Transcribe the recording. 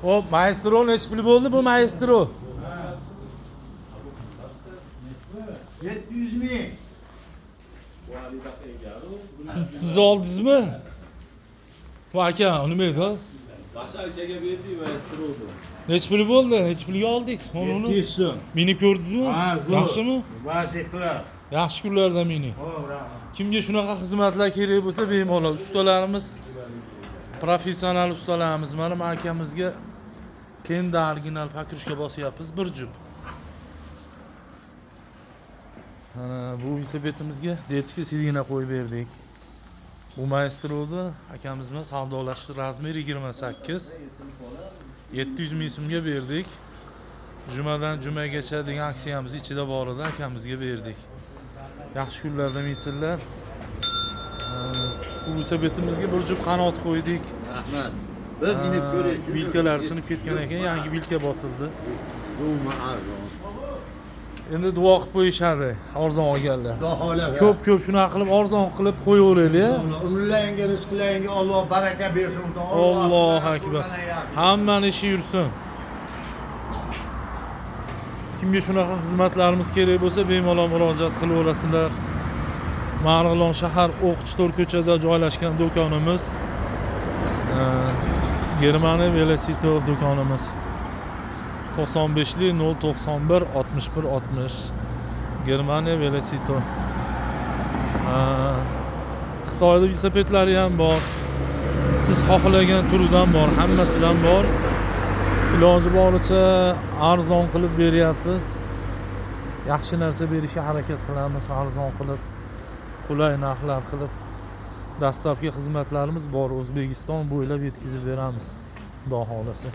Hop, maestro nechi pul bo'ldi bu maestro? 700 ming. Siz oldingizmi? Bu aka, nima edi? Başa akaga berdik maestro oldu. Nechi pul bo'ldi? Nechi pulga oldingiz? Uni 700 so'm. meni ko'rdingizmi? Ha, zo'r. Yaxshimi? Basi klar. Yaxshi kunlarda meni. Xo'p, rahmat. Kimga shunaqa xizmatlar kerak bo'lsa, bemalol ustalarimiz professional ustalarimiz. Mana bu akamizga kendi original pakrushka bosyapmiz bir jup. Bu velosipetimizga detski sidina qo'yib berdik. Bu maestroni akamiz bilan savdolashdik. Razmeri 28. 700 ming so'mga berdik. Jumadan jumagacha degan aksiyamiz ichida bor edi, akamizga berdik. Yaxshi kunlarda minsizlar. Bu velosipetimizga bir jup qanot qo'ydik. Rahmat. Bir minib ko'raylik. Vilkalar sinib ketgan ekan, yangi vilka bosildi. Bu arzon. Endi duo qilib qo'yishadi arzon olganlar. Xudo xohlasa. Ko'p shunaqa qilib arzon qilib qo'yaveraylik. Umrlaringga, rizqlaringga Alloh baraka bersin. Allohu akbar. Hammani ishi yursin. Kimga shunaqa xizmatlarimiz kerak bo'lsa, bemalol murojaat qilaverasizlar. Marg'ilon shahar O'qchi ko'chada joylashgan do'konimiz. Germaniya Velosito do'konimiz. 95li 091 61 60. Germaniya Velosito. Xitoyda velosipetlari ham bor. Siz xohlagan turidan bor, hammasidan bor. Iloji boricha arzon qilib beryapmiz. Yaxshi narsa berishga harakat qilamiz, arzon qilib, qulay narxlar qilib. Dastavka xizmatlarimiz bor, O'zbekiston bo'ylab yetkazib beramiz. Xudo xolasa.